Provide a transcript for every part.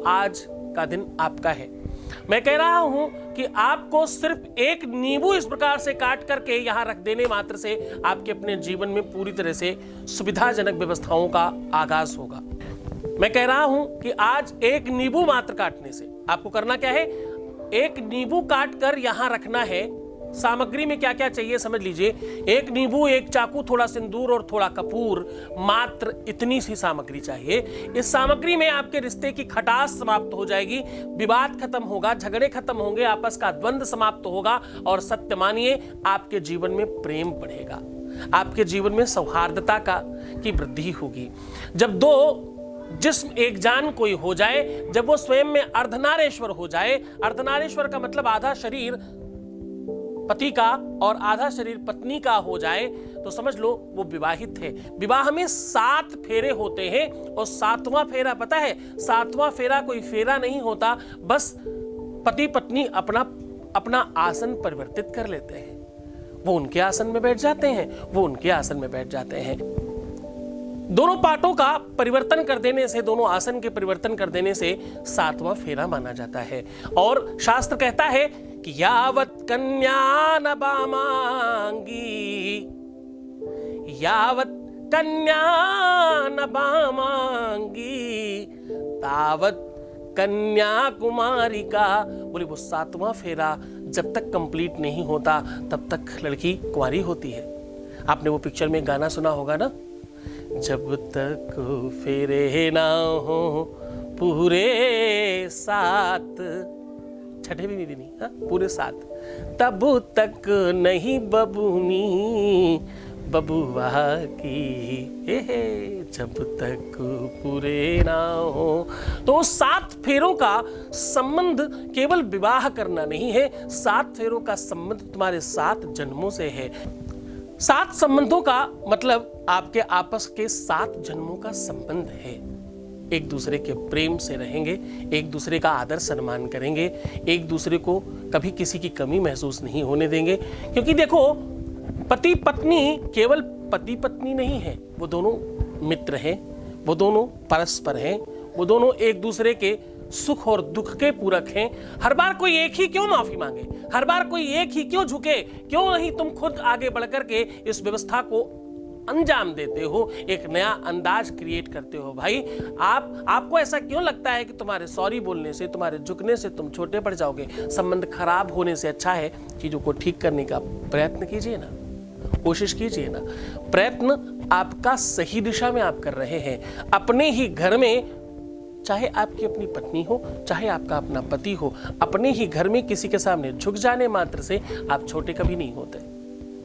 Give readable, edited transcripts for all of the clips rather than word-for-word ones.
आज का दिन आपका है। मैं कह रहा हूं कि आपको सिर्फ एक नींबू इस प्रकार से काट करके यहां रख देने मात्र से आपके अपने जीवन में पूरी तरह से सुविधाजनक व्यवस्थाओं का आगाज होगा। मैं कह रहा हूं कि आज एक नींबू मात्र काटने से आपको करना क्या है, एक नींबू काट कर यहां रखना है। सामग्री में क्या क्या चाहिए समझ लीजिए, एक नींबू, एक चाकू, थोड़ा सिंदूर और थोड़ा कपूर, मात्र इतनी सी सामग्री चाहिए। इस सामग्री में आपके रिश्ते की खटास समाप्त हो जाएगी, विवाद खत्म होगा, झगड़े खत्म होंगे, आपस का द्वंद्व समाप्त होगा और सत्य मानिए आपके जीवन में प्रेम बढ़ेगा, आपके जीवन में सौहार्दता की वृद्धि होगी। जब दो जिस्म एक जान कोई हो जाए, जब वो स्वयं में अर्धनारेश्वर हो जाए, अर्धनारेश्वर का मतलब आधा शरीर पति का और आधा शरीर पत्नी का हो जाए, तो समझ लो वो विवाहित है। विवाह में 7 फेरे होते हैं और 7वां फेरा पता है, 7वां फेरा कोई फेरा नहीं होता, बस पति पत्नी अपना आसन परिवर्तित कर लेते हैं। वो उनके आसन में बैठ जाते हैं, वो उनके आसन में बैठ जाते हैं। दोनों पार्टों का परिवर्तन कर देने से, दोनों आसन के परिवर्तन कर देने से 7वां फेरा माना जाता है। और शास्त्र कहता है कि यावत कन्या न बामांगी, यावत कन्या न बामांगी, तावत कन्या कुमारी का। बोले वो 7वां फेरा जब तक कंप्लीट नहीं होता तब तक लड़की कुंवारी होती है। आपने वो पिक्चर में गाना सुना होगा ना, जब तक फेरे ना हो पूरे 7, छठे भी नहीं, हाँ पूरे 7, तब तक नहीं बबूनी बबुआ की, जब तक पूरे ना हो। तो 7 फेरों का संबंध केवल विवाह करना नहीं है, 7 फेरों का संबंध तुम्हारे 7 जन्मों से है। 7 संबंधों का मतलब आपके आपस के 7 जन्मों का संबंध है। एक दूसरे के प्रेम से रहेंगे, एक दूसरे का आदर सम्मान करेंगे, एक दूसरे को कभी किसी की कमी महसूस नहीं होने देंगे। क्योंकि देखो, पति पत्नी केवल पति पत्नी नहीं है, वो दोनों मित्र हैं, वो दोनों परस्पर हैं, वो दोनों एक दूसरे के सुख और दुख के पूरक हैं। हर बार कोई एक ही क्यों माफी मांगे, हर बार कोई एक ही क्यों झुके, क्यों नहीं तुम खुद आगे बढ़कर के इस व्यवस्था को अंजाम देते हो, एक नया अंदाज क्रिएट करते हो। भाई आपको ऐसा क्यों लगता है कि तुम्हारे सॉरी बोलने से, तुम्हारे झुकने से तुम छोटे पड़ जाओगे? संबंध खराब होने से अच्छा है चीजों को ठीक करने का प्रयत्न कीजिए ना, कोशिश कीजिए ना। प्रयत्न आपका सही दिशा में आप कर रहे हैं। अपने ही घर में, चाहे आपकी अपनी पत्नी हो, चाहे आपका अपना पति हो, अपने ही घर में किसी के सामने झुक जाने मात्र से आप छोटे कभी नहीं होते।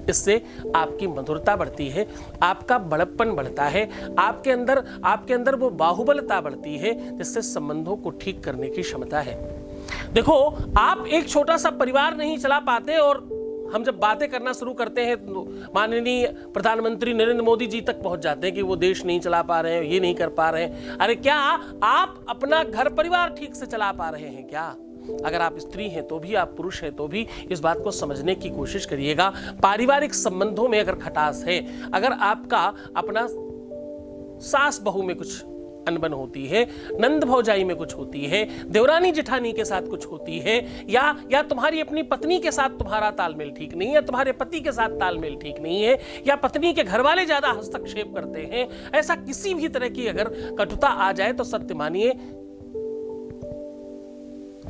इससे आपकी मधुरता बढ़ती है, आपका बड़प्पन बढ़ता है, आपके अंदर वो बाहुबलता बढ़ती है, जिससे संबंधों को ठीक करने की क्षमता है। देखो, आप एक छोटा सा परिवार नहीं चला पाते और हम जब बातें करना शुरू करते हैं माननीय प्रधानमंत्री नरेंद्र मोदी जी तक पहुंच जाते हैं कि वो देश नहीं चला पा रहे हैं, ये नहीं कर पा रहे हैं। अरे क्या आप अपना घर परिवार ठीक से चला पा रहे हैं क्या? अगर आप स्त्री हैं तो भी, आप पुरुष हैं तो भी इस बात को समझने की कोशिश करिएगा। पारिवारिक संबंधों में अगर खटास है, अगर आपका अपना सास बहू में कुछ अनबन होती है, नंद भौजाई में कुछ होती है, देवरानी जेठानी के साथ कुछ होती है, या तुम्हारी अपनी पत्नी के साथ तुम्हारा तालमेल ठीक नहीं है, तुम्हारे पति के साथ तालमेल ठीक नहीं है, या पत्नी के घर वाले ज्यादा हस्तक्षेप करते हैं, ऐसा किसी भी तरह की अगर कटुता आ जाए तो सत्य मानिए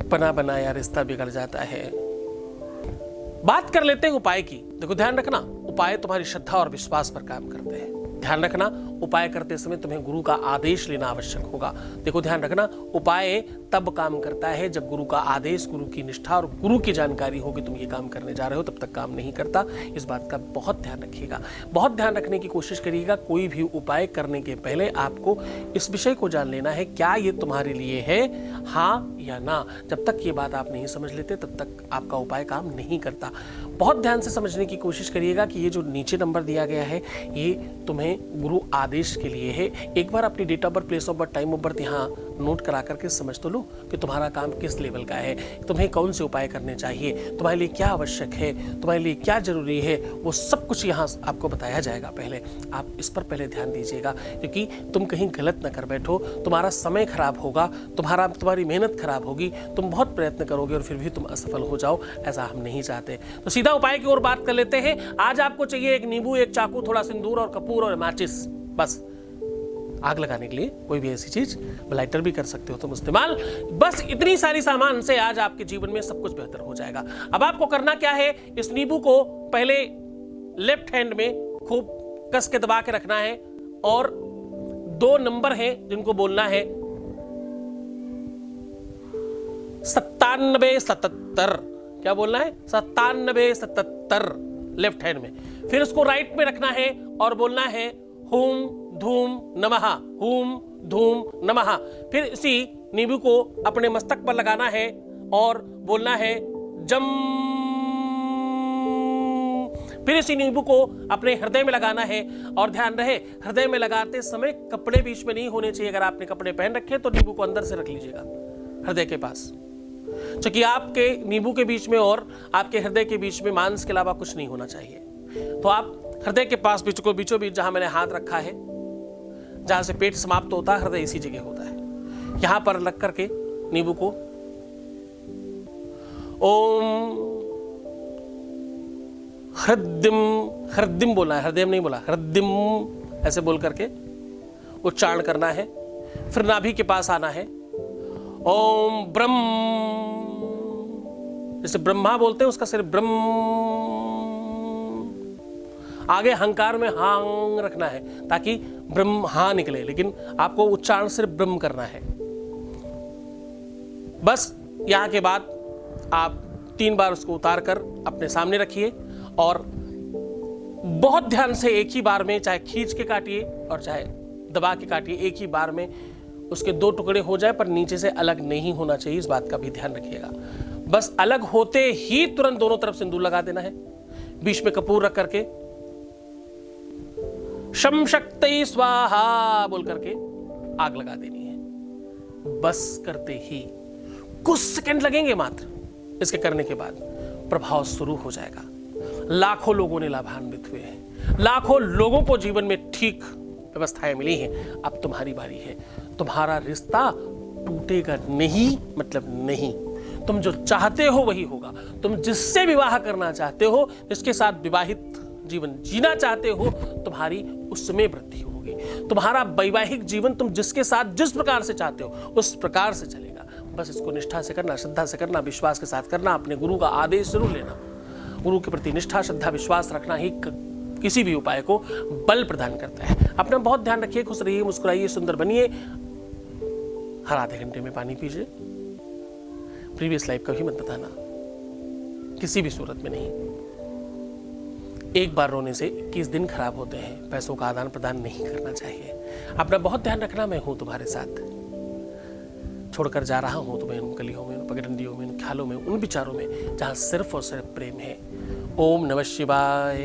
बना बनाया रिश्ता बिगड़ जाता है। बात कर लेते हैं उपाय की। देखो, ध्यान रखना, उपाय तुम्हारी श्रद्धा और विश्वास पर काम करते हैं। ध्यान रखना, उपाय करते समय तुम्हें गुरु का आदेश लेना आवश्यक होगा। देखो, ध्यान रखना, उपाय तब काम करता है जब गुरु का आदेश, गुरु की निष्ठा और गुरु की जानकारी होगी तुम ये काम करने जा रहे हो, तब तक काम नहीं करता। इस बात का बहुत ध्यान रखिएगा, बहुत ध्यान रखने की कोशिश करिएगा। कोई भी उपाय करने के पहले आपको इस विषय को जान लेना है, क्या ये तुम्हारे लिए है, हाँ या ना। जब तक ये बात आप नहीं समझ लेते तब तक आपका उपाय काम नहीं करता। बहुत ध्यान से समझने की कोशिश करिएगा कि ये जो नीचे नंबर दिया गया है, ये तुम्हें गुरु आदेश के लिए है। एक बार अपनी date of birth, place of birth, time of birth यहाँ नोट करा करके समझ तो लो कि तुम्हारा काम किस लेवल का है, तुम्हें कौन से उपाय करने चाहिए, तुम्हारे लिए क्या आवश्यक है, तुम्हारे लिए क्या जरूरी है, वो सब कुछ यहाँ आपको बताया जाएगा। पहले आप इस पर पहले ध्यान दीजिएगा, क्योंकि तुम कहीं गलत न कर बैठो, तुम्हारा समय खराब होगा, तुम्हारी मेहनत खराब होगी, तुम बहुत प्रयत्न करोगे और फिर भी तुम असफल हो जाओ, ऐसा हम नहीं चाहते। तो सीधा उपाय की ओर बात कर लेते हैं। आज आपको चाहिए एक नींबू, एक चाकू, थोड़ा सिंदूर और कपूर और माचिस, बस आग लगाने के लिए कोई भी ऐसी चीज, लाइटर भी कर सकते हो तुम इस्तेमाल। बस इतनी सारी सामान से आज आपके जीवन में सब कुछ बेहतर हो जाएगा। अब आपको करना क्या है, इस नींबू को पहले लेफ्ट हैंड में खूब कस के दबा के रखना है और 2 नंबर हैं जिनको बोलना है 9777। क्या बोलना है? 9777 लेफ्ट हैंड में। फिर उसको राइट में रखना है और बोलना है हुम धूम नमः, हुम धूम नमः। फिर इसी नींबू को अपने मस्तक पर लगाना है और बोलना है जम। फिर इसी नींबू को अपने हृदय में लगाना है और ध्यान रहे हृदय में लगाते समय कपड़े बीच में नहीं होने चाहिए। अगर आपने कपड़े पहन रखे तो नींबू को अंदर से रख लीजिएगा हृदय के पास, क्योंकि आपके नींबू के बीच में और आपके हृदय के बीच में मांस के अलावा कुछ नहीं होना चाहिए। तो आप हृदय के पास बीचों बीच जहां मैंने हाथ रखा है, जहां से पेट समाप्त होता है, हृदय इसी जगह होता है, यहां पर लग करके नींबू को ओम हृदयम, हृदयम बोला है, हृदयम नहीं बोला, हृदयम ऐसे बोल करके उच्चारण करना है। फिर नाभि के पास आना है, ओम ब्रह्म, जैसे ब्रह्मा बोलते हैं उसका सिर्फ ब्रह्म। आगे हंकार में हांग रखना है ताकि ब्रह्म हा निकले, लेकिन आपको उच्चारण सिर्फ ब्रह्म करना है। बस यहां के बाद आप 3 बार उसको उतार कर अपने सामने रखिए और बहुत ध्यान से एक ही बार में, चाहे खींच के काटिए और चाहे दबा के काटिए, एक ही बार में उसके 2 टुकड़े हो जाए, पर नीचे से अलग नहीं होना चाहिए, इस बात का भी ध्यान रखिएगा। बस अलग होते ही तुरंत दोनों तरफ सिंदूर लगा देना है, बीच में कपूर रख करके शम शक्ति स्वाहा बोल करके आग लगा देनी है। बस करते ही कुछ सेकंड लगेंगे मात्र, इसके करने के बाद प्रभाव शुरू हो जाएगा। लाखों लोगों ने लाभान्वित हुए हैं, लाखों लोगों को जीवन में ठीक व्यवस्थाएं मिली हैं। अब तुम्हारी बारी है। तुम्हारा रिश्ता टूटेगा नहीं, मतलब नहीं। तुम जो चाहते हो वही होगा। तुम जिससे विवाह करना चाहते हो, जिसके साथ विवाहित जीवन जीना चाहते हो, तुम्हारी उसमें वृद्धि होगी। तुम्हारा वैवाहिक जीवन तुम जिसके साथ जिस प्रकार से चाहते हो उस प्रकार से चलेगा। बस इसको निष्ठा से करना, श्रद्धा से करना, विश्वास के साथ करना। अपने गुरु का आदेश जरूर लेना। गुरु के प्रति निष्ठा, श्रद्धा, विश्वास रखना ही किसी भी उपाय को बल प्रदान करता है। अपना बहुत ध्यान रखिए, खुश रहिए, मुस्कुराइए, सुंदर बनिए। हर आधे घंटे में पानी पीजिए। प्रीवियस लाइफ का भी मत बताना, किसी भी सूरत में नहीं। एक बार रोने से 21 दिन खराब होते हैं। पैसों का आदान प्रदान नहीं करना चाहिए। अपना बहुत ध्यान रखना। मैं हूं तुम्हारे साथ, छोड़कर जा रहा हूं तुम्हें उन गलियों में, उन पगडंडियों में, उन ख्यालों में, उन विचारों में जहां सिर्फ और सिर्फ प्रेम है। ओम नमः शिवाय।